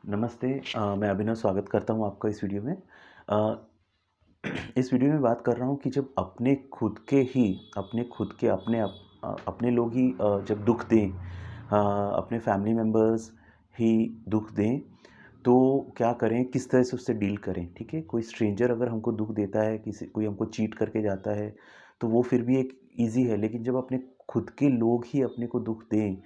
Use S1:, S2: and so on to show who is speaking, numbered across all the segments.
S1: नमस्ते। मैं अभिनव स्वागत करता हूँ आपका इस वीडियो में। अ, इस वीडियो में बात कर रहा हूँ कि जब अपने खुद के अपने लोग ही जब दुख दें, अपने फैमिली मेम्बर्स ही दुख दें, तो क्या करें, किस तरह से उससे डील करें। ठीक है, कोई स्ट्रेंजर अगर हमको दुख देता है, कोई हमको चीट करके जाता है, तो वो फिर भी एक इजी है। लेकिन जब अपने खुद के लोग ही अपने को दुख दें,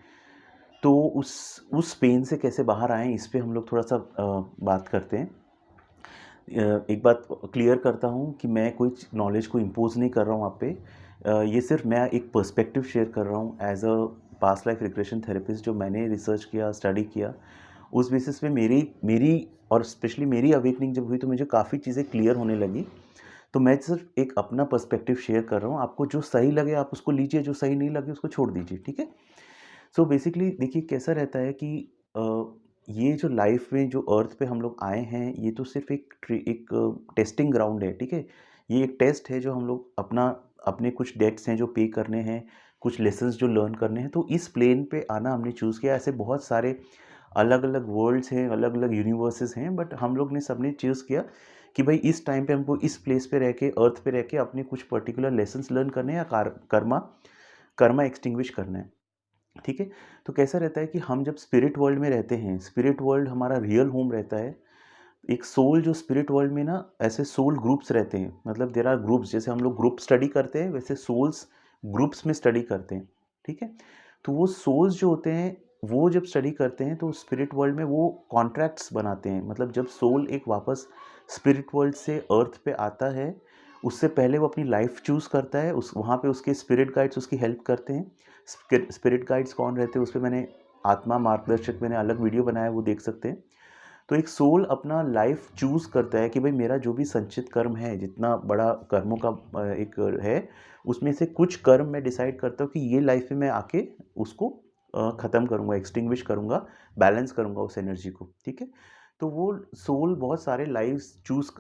S1: तो उस पेन से कैसे बाहर आएँ, इस पे हम लोग थोड़ा-सा बात करते हैं। एक बात क्लियर करता हूँ कि मैं कोई नॉलेज को इम्पोज़ नहीं कर रहा हूँ आप पे। ये सिर्फ़ मैं एक पर्सपेक्टिव शेयर कर रहा हूँ as a past life regression therapist, जो मैंने रिसर्च किया, स्टडी किया। उस बेसिस पे मेरी मेरी और स्पेशली मेरी अवेकनिंग जब हुई, तो मुझे काफ़ी चीज़ें क्लियर होने लगी। तो मैं सिर्फ़ एक अपना पर्सपेक्टिव शेयर कर रहा हूँ। आपको जो सही लगे आप उसको लीजिए, जो सही नहीं लगे उसको छोड़ दीजिए, ठीक है? सो बेसिकली देखिए कैसा रहता है कि ये जो लाइफ में जो अर्थ पे हम लोग आए हैं, ये तो सिर्फ एक टेस्टिंग ग्राउंड है, ठीक है? ये एक टेस्ट है, जो हम लोग अपने कुछ डेट्स हैं जो पे करने हैं, कुछ लेसन्स जो लर्न करने हैं। तो इस प्लेन पे आना हमने चूज़ किया। ऐसे बहुत सारे अलग अलग वर्ल्ड्स हैं, अलग अलग यूनिवर्सेस हैं, बट हम लोग ने सबने चूज़ किया कि भाई इस टाइम पे हमको इस प्लेस पे रह के, अर्थ पे रह के अपने कुछ पर्टिकुलर लेसन्स लर्न करने हैं, या कर्मा कर्मा एक्सटिंग्विश करना है। ठीक है? तो कैसा रहता है कि हम जब स्पिरिट वर्ल्ड में रहते हैं, स्पिरिट वर्ल्ड हमारा रियल होम रहता है। एक सोल जो स्पिरिट वर्ल्ड में ना, ऐसे सोल ग्रुप्स रहते हैं, मतलब देयर आर ग्रुप्स। जैसे हम लोग ग्रुप स्टडी करते हैं, वैसे सोल्स ग्रुप्स में स्टडी करते हैं, ठीक है? तो वो सोल्स जो होते हैं, वो जब स्टडी करते हैं, तो स्पिरिट वर्ल्ड में वो कॉन्ट्रैक्ट्स बनाते हैं। मतलब जब सोल एक वापस स्पिरिट वर्ल्ड से अर्थ पे आता है, उससे पहले वो अपनी लाइफ चूज़ करता है। उस वहाँ पे उसके स्पिरिट गाइड्स उसकी हेल्प करते हैं। स्पिरिट गाइड्स कौन रहते हैं, उस पे मैंने आत्मा मार्गदर्शक मैंने अलग वीडियो बनाया है, वो देख सकते हैं। तो एक सोल अपना लाइफ चूज़ करता है कि भाई मेरा जो भी संचित कर्म है, जितना बड़ा कर्मों का एक है, उसमें से कुछ कर्म मैं डिसाइड करता हूँ कि ये लाइफ में मैं आके उसको ख़त्म करूँगा, एक्सटिंग्विश करूँगा, बैलेंस करूँगा उस एनर्जी को, ठीक है? तो वो सोल बहुत सारे लाइव्स चूज़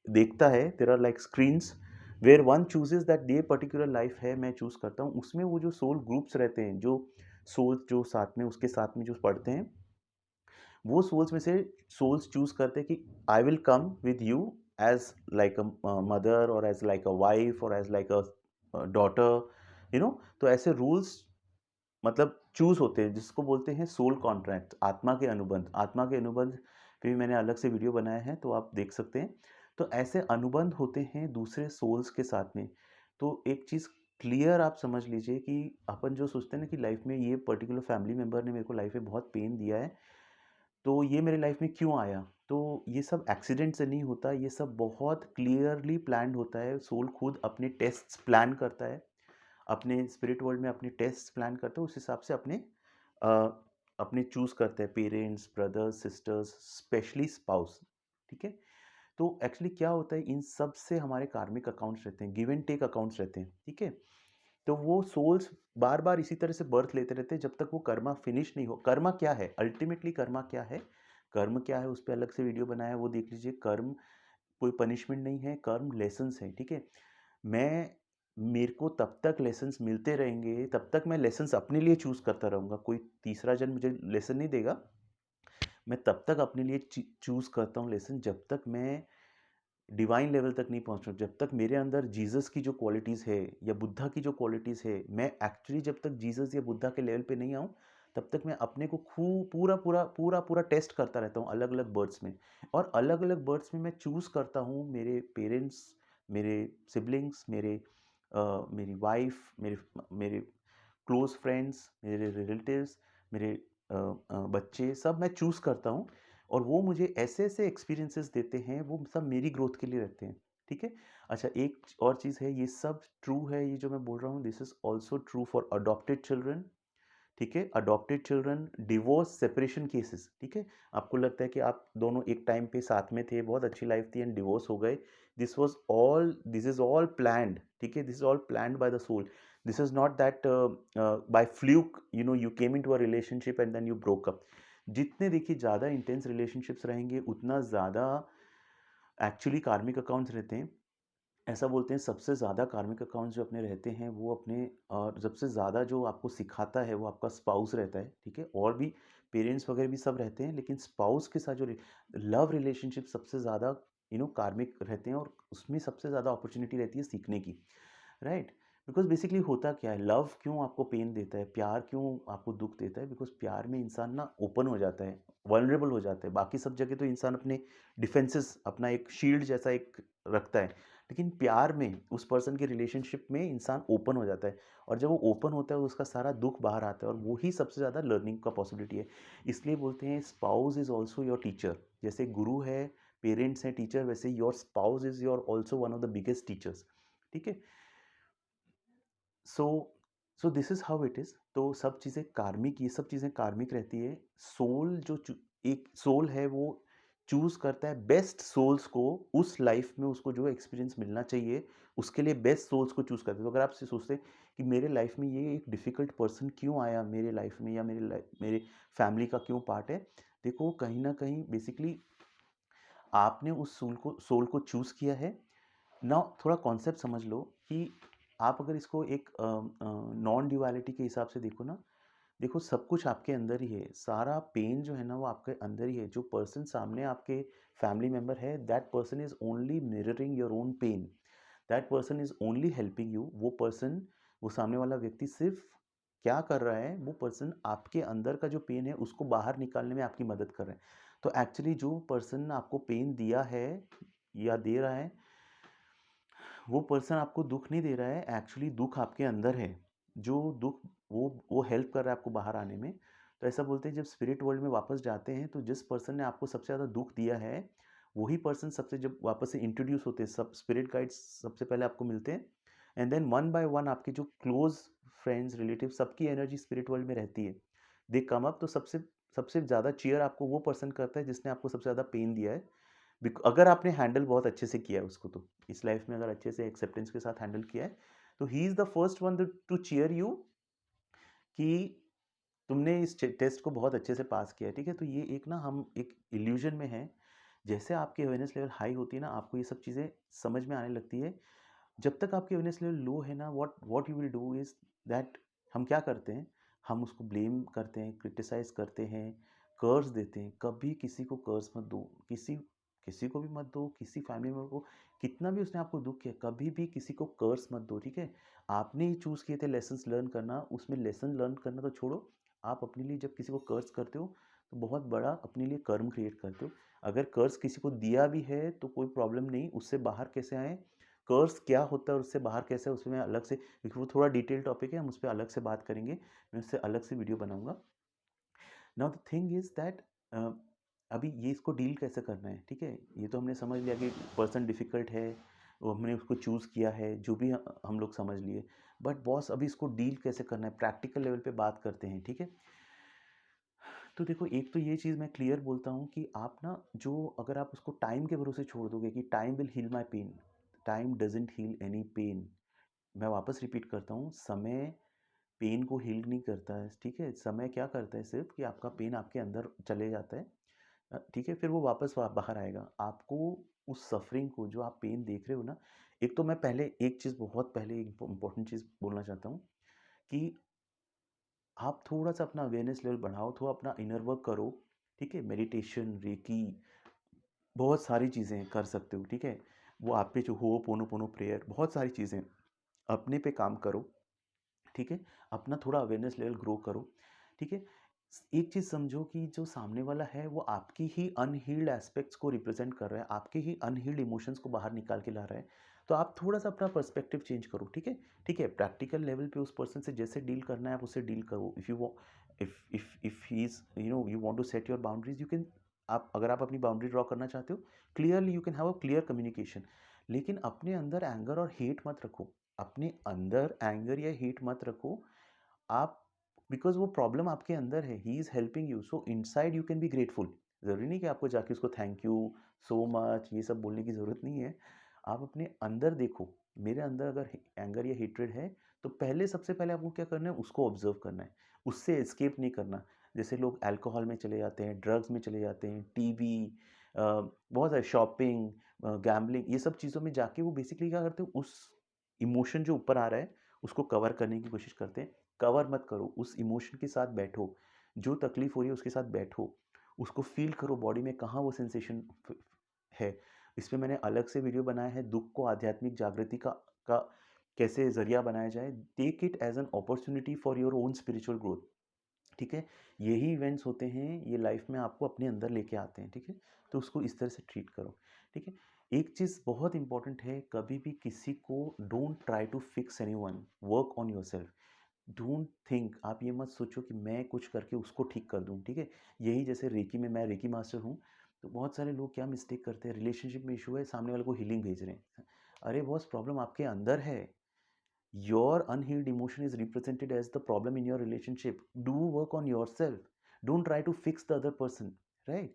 S1: देखता है। There are like screens where one chooses that ये पर्टिकुलर लाइफ है, मैं चूज़ करता हूँ। उसमें वो जो सोल ग्रुप्स रहते हैं, जो सोल्स जो साथ में उसके साथ में जो पढ़ते हैं, वो सोल्स में से सोल्स चूज करते हैं कि I will come with you as like a mother, और एज लाइक अ वाइफ, और एज लाइक अ डॉटर, तो ऐसे रूल्स मतलब चूज होते हैं, जिसको बोलते हैं सोल कॉन्ट्रैक्ट, आत्मा के अनुबंध। आत्मा के अनुबंध पे भी मैंने अलग से वीडियो बनाया है, तो आप देख सकते हैं। तो ऐसे अनुबंध होते हैं दूसरे सोल्स के साथ में। तो एक चीज़ क्लियर आप समझ लीजिए कि अपन जो सोचते हैं ना कि लाइफ में ये पर्टिकुलर फैमिली मेंबर ने मेरे को लाइफ में बहुत पेन दिया है, तो ये मेरे लाइफ में क्यों आया? तो ये सब एक्सीडेंट से नहीं होता, ये सब बहुत क्लियरली प्लान्ड होता है। सोल खुद अपने टेस्ट्स प्लान करता है, अपने स्पिरिट वर्ल्ड में अपने टेस्ट्स प्लान करते हैं, उस हिसाब से अ, अपने चूज़ करते हैं parents, brothers, sisters, specially spouse, ठीक है? तो एक्चुअली क्या होता है, इन सब से हमारे कार्मिक अकाउंट्स रहते हैं, गिव एंड टेक अकाउंट्स रहते हैं, ठीक है? तो वो सोल्स बार-बार इसी तरह से बर्थ लेते रहते हैं, जब तक वो कर्मा फिनिश नहीं हो। कर्मा क्या है? अल्टीमेटली कर्मा क्या है? कर्म क्या है, उस पे अलग से वीडियो बनाया है, वो देख लीजिए। कर्म कोई पनिशमेंट नहीं है, कर्म लेसन्स हैं, ठीक है? मैं मेरे को तब तक लेसन्स मिलते रहेंगे, तब तक मैं लेसन्स अपने लिए चूज़ करता रहूँगा। कोई तीसरा जन मुझे लेसन नहीं देगा। मैं तब तक अपने लिए चूज़ करता हूँ लेसन, जब तक मैं डिवाइन लेवल तक नहीं पहुँचूँ, जब तक मेरे अंदर जीसस की जो क्वालिटीज़ है, या बुद्धा की जो क्वालिटीज़ है, मैं एक्चुअली जब तक जीसस या बुद्धा के लेवल पे नहीं आऊँ, तब तक मैं अपने को पूरा टेस्ट करता रहता हूँ अलग-अलग बर्थ्स में। और अलग-अलग बर्थ्स में मैं चूज़ करता हूँ मेरे पेरेंट्स, मेरे सिबलिंग्स, मेरी वाइफ़, मेरे क्लोज़ फ्रेंड्स, मेरे रिलेटिव्स, मेरे बच्चे, सब मैं चूज़ करता हूँ। और वो मुझे ऐसे-ऐसे एक्सपीरियंसेस देते हैं, वो सब मेरी ग्रोथ के लिए रहते हैं, ठीक है? अच्छा, एक और चीज़ है, ये सब ट्रू है, ये जो मैं बोल रहा हूँ, this is also true for adopted children, ठीक है? Adopted children, divorce, separation cases, ठीक है? आपको लगता है कि आप दोनों एक टाइम पे साथ में थे, बहुत अच्छी लाइफ थी, एंड डिवोर्स हो गए। दिस इज़ ऑल प्लान्ड, ठीक है? This is all planned by the soul. This is not that by fluke, you came into a relationship and then you broke up. जितने देखिए ज़्यादा इंटेंस रिलेशनशिप्स रहेंगे, उतना ज़्यादा एक्चुअली कार्मिक अकाउंट्स रहते हैं। ऐसा बोलते हैं, सबसे ज़्यादा कार्मिक अकाउंट्स जो अपने रहते हैं, वो अपने, और सबसे ज़्यादा जो आपको सिखाता है, वो आपका स्पाउस रहता है, ठीक है? और भी पेरेंट्स वगैरह भी सब रहते हैं, लेकिन स्पाउस के साथ जो लव रिलेशनशिप सबसे ज़्यादा कार्मिक रहते हैं, और उसमें सबसे ज़्यादा अपॉर्चुनिटी रहती है सीखने की, राइट? बिकॉज़ बेसिकली होता क्या है, लव क्यों आपको पेन देता है, प्यार क्यों आपको दुःख देता है? बिकॉज़ प्यार में इंसान ना ओपन हो जाता है, वल्नरेबल हो जाता है। बाकी सब जगह तो इंसान अपने डिफेंसेस, अपना एक शील्ड जैसा एक रखता है। लेकिन प्यार में, उस पर्सन के रिलेशनशिप में इंसान ओपन हो जाता है, और जब वो ओपन होता है उसका सारा दुःख बाहर आता है, और वो ही सबसे ज़्यादा लर्निंग का पॉसिबिलिटी है। इसलिए बोलते हैं spouse is also your teacher. जैसे गुरु है, पेरेंट्स हैं टीचर, वैसे your spouse is your also one of the biggest teachers. ठीक है? So so this is how it is. तो सब चीज़ें कार्मिक, ये सब चीज़ें कार्मिक रहती है। सोल जो एक सोल है, वो चूज़ करता है बेस्ट सोल्स को, उस लाइफ में उसको जो एक्सपीरियंस मिलना चाहिए, उसके लिए बेस्ट सोल्स को चूज़ करते हैं। तो अगर आप से सोचते हैं कि मेरे लाइफ में ये एक डिफ़िकल्ट पर्सन क्यों आया मेरे लाइफ में, या मेरे फैमिली का क्यों पार्ट है, देखो कहीं न कहीं बेसिकली आपने उस सोल को चूज़ किया है। नाउ थोड़ा कॉन्सेप्ट समझ लो कि आप अगर इसको एक नॉन ड्युअलिटी के हिसाब से देखो ना, देखो सब कुछ आपके अंदर ही है, सारा पेन जो है ना वो आपके अंदर ही है। जो पर्सन सामने आपके फैमिली मेंबर है, that person is only mirroring your own pain, that person is only helping you. वो पर्सन, वो सामने वाला व्यक्ति सिर्फ क्या कर रहा है, वो पर्सन आपके अंदर का जो पेन है उसको बाहर निकालने में आपकी मदद कर रहा है। तो एक्चुअली जो पर्सन आपको पेन दिया है या दे रहा है, वो पर्सन आपको दुःख नहीं दे रहा है, एक्चुअली दुःख आपके अंदर है। जो दुःख, वो हेल्प कर रहा है आपको बाहर आने में। तो ऐसा बोलते हैं, जब स्पिरिट वर्ल्ड में वापस जाते हैं तो जिस पर्सन ने आपको सबसे ज़्यादा दुःख दिया है, वही पर्सन सबसे जब वापस से इंट्रोड्यूस होते हैं, सब स्पिरिट गाइड्स सबसे पहले आपको मिलते हैं, and then one by one आपके जो क्लोज़ फ्रेंड्स, रिलेटिव, सबकी एनर्जी स्पिरिट वर्ल्ड में रहती है। दे कम अप, तो सबसे सबसे ज़्यादा चीयर आपको वो पर्सन करता है जिसने आपको सबसे ज़्यादा पेन दिया है। अगर आपने हैंडल बहुत अच्छे से किया है उसको, तो इस लाइफ में अगर अच्छे से एक्सेप्टेंस के साथ हैंडल किया है, तो he is the first one to cheer you कि तुमने इस टेस्ट को बहुत अच्छे से पास किया है। ठीक है? तो ये एक ना, हम एक इल्यूजन में हैं। जैसे आपकी अवेयरनेस लेवल हाई होती है ना, आपको ये सब चीज़ें समझ में आने लगती है। जब तक आपकी अवेयरनेस लेवल लो है ना, what what you will do is that, हम क्या करते हैं, हम उसको ब्लेम करते हैं, क्रिटिसाइज़ करते हैं, कर्स देते हैं। कभी किसी को कर्स मत दो, किसी किसी को भी मत दो, किसी फैमिली मेंबर को, कितना भी उसने आपको दुःख किया, कभी भी किसी को कर्स मत दो, ठीक है? आपने ही चूज़ किए थे लेसन्स लर्न करना, उसमें लेसन लर्न करना तो छोड़ो, आप अपने लिए जब किसी को कर्स करते हो, तो बहुत बड़ा अपने लिए कर्म क्रिएट करते हो। अगर कर्स किसी को दिया भी है, तो कोई प्रॉब्लम नहीं, उससे बाहर कैसे आएँ, कर्स क्या होता है और उससे बाहर कैसे, उसमें मैं अलग से, क्योंकि वो थोड़ा डिटेल टॉपिक है, हम उस पे अलग से बात करेंगे। मैं उससे अलग से वीडियो बनाऊँगा। Now the thing is that अभी ये इसको डील कैसे करना है, ठीक है? ये तो हमने समझ लिया कि पर्सन डिफ़िकल्ट है, वो हमने उसको चूज़ किया है, जो भी हम लोग समझ लिए। बट बॉस, अभी इसको डील कैसे करना है, प्रैक्टिकल लेवल पे बात करते हैं, ठीक है? तो देखो, एक तो ये चीज़ मैं क्लियर बोलता हूँ कि आप ना, जो अगर आप उसको टाइम के भरोसे छोड़ दोगे कि time will heal my pain, time doesn't heal any pain. मैं वापस रिपीट करता हूँ, समय पेन को हील नहीं करता है, ठीक है? समय क्या करता है सिर्फ़ कि आपका पेन आपके अंदर चले जाता है, ठीक है? फिर वो वापस बाहर आएगा। आपको उस सफ़रिंग को, जो आप पेन देख रहे हो ना, एक तो मैं पहले एक चीज़, बहुत पहले एक इम्पोर्टेंट चीज़ बोलना चाहता हूँ कि आप थोड़ा-सा अपना अवेयरनेस लेवल बढ़ाओ, थोड़ा अपना इनर वर्क करो, ठीक है? मेडिटेशन, रेकी, बहुत सारी चीज़ें कर सकते हो, ठीक है? वो आप पे जो होओपोनोपोनो प्रेयर, बहुत सारी चीज़ें, अपने पे काम करो, ठीक है? अपना थोड़ा अवेयरनेस लेवल ग्रो करो, ठीक है? एक चीज़ समझो कि जो सामने वाला है, वो आपकी ही अनहील्ड एस्पेक्ट्स को रिप्रेज़ेंट कर रहा है, आपके ही अनहील्ड इमोशंस को बाहर निकाल के ला रहा है। तो आप थोड़ा-सा अपना पर्सपेक्टिव चेंज करो, ठीक है? ठीक है, प्रैक्टिकल लेवल पे उस पर्सन से जैसे डील करना है, आप उससे डील करो। इफ यू वो if he is, you want to set your boundaries, you can, आप अगर आप अपनी बाउंड्री ड्रॉ करना चाहते हो, clearly you can have a clear communication. लेकिन अपने अंदर एंगर और हेट मत रखो। अपने अंदर एंगर या हेट मत रखो। आप, बिकॉज़ वो प्रॉब्लम आपके अंदर है, he is helping you, so inside you can be grateful. ज़रूरी नहीं कि आपको जाके उसको थैंक यू सो मच ये सब बोलने की ज़रूरत नहीं है। आप अपने अंदर देखो, मेरे अंदर अगर एंगर या हेट्रेड है, तो पहले, सबसे पहले आपको क्या करना है, उसको ऑब्ज़र्व करना है, उससे एस्केप नहीं करना। जैसे लोग अल्कोहल में चले जाते हैं, ड्रग्स में चले जाते हैं, टीवी, बहुत सारे शॉपिंग, गैम्बलिंग, ये सब चीज़ों में जाके वो बेसिकली क्या करते हैं, उस इमोशन जो ऊपर आ रहा है, उसको कवर करने की कोशिश करते हैं। कवर मत करो, उस इमोशन के साथ बैठो। जो तकलीफ़ हो रही है उसके साथ बैठो, उसको फ़ील करो बॉडी में कहाँ वो सेंसेशन है। इस पे मैंने अलग से वीडियो बनाया है, दुःख को आध्यात्मिक जागृति का कैसे ज़रिया बनाया जाए। Take it as an opportunity for your own spiritual growth, ठीक है? यही इवेंट्स होते हैं, ये लाइफ में आपको अपने अंदर लेके आते हैं, ठीक है? तो उसको इस तरह से ट्रीट करो, ठीक है? एक चीज़ बहुत इम्पोर्टेंट है, कभी भी किसी को don't try to fix anyone, work on yourself. Don't think, आप ये मत सोचो कि मैं कुछ करके उसको ठीक कर दूँ, ठीक है? यही जैसे रेकी में, मैं रेकी मास्टर हूँ, तो बहुत सारे लोग क्या मिस्टेक करते हैं, रिलेशनशिप में इश्यू है, सामने वाले को हीलिंग भेज रहे हैं। अरे बॉस, प्रॉब्लम आपके अंदर है। Your unhealed emotion is represented as the problem in your relationship. Do work on yourself. Don't try to fix the other person, right?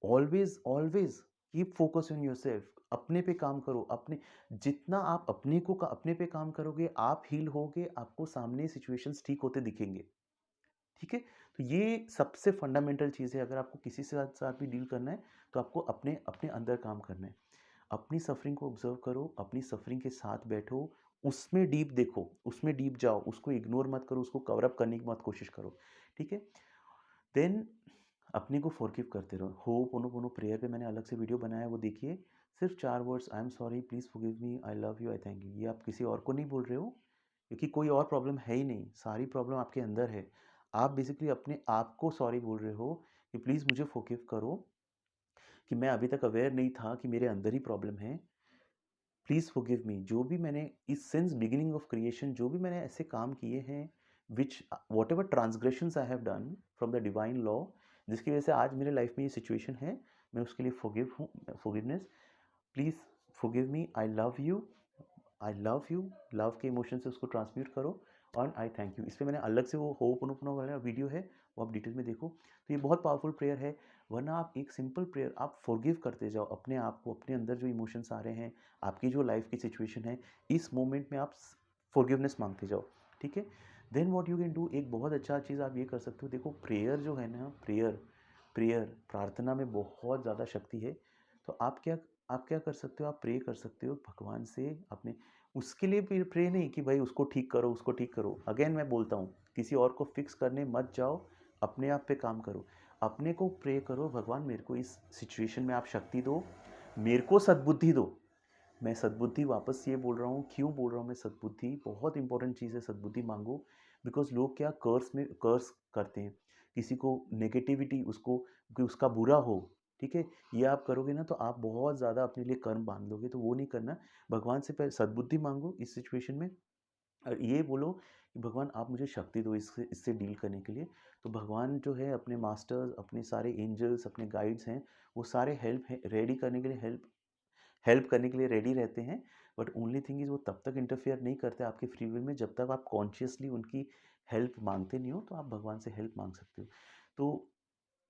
S1: Always keep focus on yourself. अपने पे काम करो, अपने जितना आप अपने पे काम करोगे, आप हील होगे, आपको सामने सिचुएशंस ठीक होते दिखेंगे, ठीक है? तो ये सबसे फंडामेंटल चीज़ है। अगर आपको किसी से साथ भी डील करना है, तो आपको अपने अपने अंदर काम करना है। अपनी सफरिंग को ऑब्जर्व करो, अपनी सफरिंग के साथ बैठो, उसमें डीप देखो, उसमें डीप जाओ, उसको इग्नोर मत करो, उसको कवर अप करने की मत कोशिश करो, ठीक है? देन अपने को फॉरगिव करते रहो। होपोनोपोनो प्रेयर पे मैंने अलग से वीडियो बनाया है, वो देखिए। सिर्फ 4 words, I am sorry, please forgive me, I love you, I thank you. ये आप किसी और को नहीं बोल रहे हो, क्योंकि कोई और प्रॉब्लम है ही नहीं, सारी प्रॉब्लम आपके अंदर है। आप बेसिकली अपने आप को सॉरी बोल रहे हो कि प्लीज़ मुझे फॉरगिव करो, कि मैं अभी तक अवेयर नहीं था कि मेरे अंदर ही प्रॉब्लम है। Please forgive me. जो भी मैंने इस सिंस बिगिनिंग ऑफ क्रिएशन जो भी मैंने ऐसे काम किए हैं, which whatever transgressions I have done from the divine law, जिसकी वजह से आज मेरे लाइफ में ये सिचुएशन है, मैं उसके लिए forgiveness. Please forgive me, I love you, love के इमोशन से उसको ट्रांसम्यूट करो, और आई थैंक यू। इस पे मैंने अलग से वो होपोनोपोनो वाला वीडियो है, वो आप डिटेल में देखो। तो ये बहुत पावरफुल प्रेयर है। वरना आप एक सिंपल प्रेयर, आप फॉरगिव करते जाओ अपने आप को, अपने अंदर जो इमोशंस आ रहे हैं, आपकी जो लाइफ की सिचुएशन है, इस मोमेंट में आप फॉरगिवनेस मांगते जाओ, ठीक है? Then what you can do, एक बहुत अच्छा चीज़ आप ये कर सकते हो। देखो, प्रेयर जो है ना, प्रेयर प्रेयर प्रार्थना में बहुत ज़्यादा शक्ति है। तो आप क्या कर सकते हो, आप प्रे कर सकते हो भगवान से अपने, उसके लिए भी प्रे नहीं कि भाई उसको ठीक करो, उसको ठीक करो। अगेन मैं बोलता हूँ, किसी और को फिक्स करने मत जाओ, अपने आप पे काम करो। अपने को प्रे करो, भगवान मेरे को इस सिचुएशन में आप शक्ति दो, मेरे को सद्बुद्धि दो। मैं सद्बुद्धि वापस ये बोल रहा हूँ, क्यों बोल रहा हूँ मैं सद्बुद्धि, बहुत इंपॉर्टेंट चीज़ है सद्बुद्धि मांगो। बिकॉज लोग क्या कर्स करते हैं, किसी को नेगेटिविटी, उसको कि उसका बुरा हो, ठीक है? ये आप करोगे ना, तो आप बहुत ज़्यादा अपने लिए कर्म बांध लोगे, तो वो नहीं करना। भगवान से पहले सद्बुद्धि मांगो इस सिचुएशन में, और ये बोलो कि भगवान आप मुझे शक्ति दो इससे इससे डील करने के लिए। तो भगवान जो है, अपने मास्टर्स, अपने सारे एंजल्स, अपने गाइड्स हैं, वो सारे हेल्प है रेडी करने के लिए, हेल्प हेल्प करने के लिए रेडी रहते हैं। बट ओनली थिंग इज़, वो तब तक इंटरफेयर नहीं करते आपके फ्री विल में, जब तक आप कॉन्शियसली उनकी हेल्प मांगते नहीं हो। तो आप भगवान से हेल्प मांग सकते हो। तो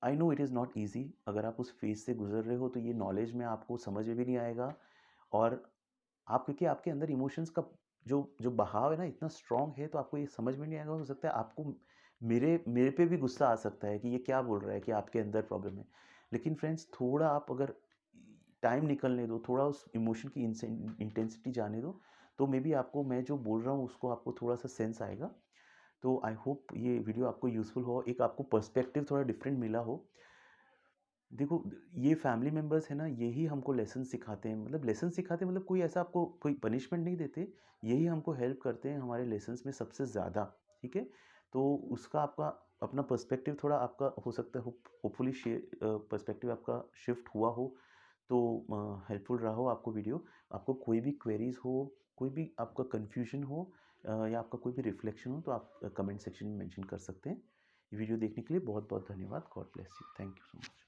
S1: I know it is not easy, अगर आप उस फेज से गुजर रहे हो, तो ये नॉलेज में आपको समझ में भी नहीं आएगा। और आप, क्योंकि आपके अंदर इमोशंस का जो जो बहाव है ना, इतना स्ट्रांग है, तो आपको ये समझ में नहीं आएगा। हो सकता है आपको मेरे मेरे पे भी गुस्सा आ सकता है कि ये क्या बोल रहा है, कि आपके अंदर प्रॉब्लम है। लेकिन फ्रेंड्स, थोड़ा आप अगर टाइम निकलने दो, थोड़ा उस इमोशन की इंटेंसिटी जाने दो, तो मे बी आपको, मैं जो बोल रहा हूँ उसको आपको थोड़ा सा सेंस आएगा। तो आई होप ये वीडियो आपको यूज़फुल हो, एक आपको पर्सपेक्टिव थोड़ा डिफरेंट मिला हो। देखो, ये फैमिली मेंबर्स है ना, यही हमको लेसन सिखाते हैं, मतलब लेसन सिखाते हैं, मतलब कोई ऐसा आपको कोई पनिशमेंट नहीं देते, यही हमको हेल्प करते हैं हमारे लेसन्स में सबसे ज़्यादा, ठीक है? तो उसका आपका अपना पर्सपेक्टिव थोड़ा आपका हो सकता है, होपफुली पर्सपेक्टिव आपका शिफ्ट हुआ हो, तो हेल्पफुल रहा हो आपको वीडियो। आपको कोई भी क्वेरीज हो, कोई भी आपका कन्फ्यूजन हो, या आपका कोई भी रिफ्लेक्शन हो, तो आप कमेंट सेक्शन में मेंशन कर सकते हैं। ये वीडियो देखने के लिए बहुत बहुत धन्यवाद। God bless you, thank you so much.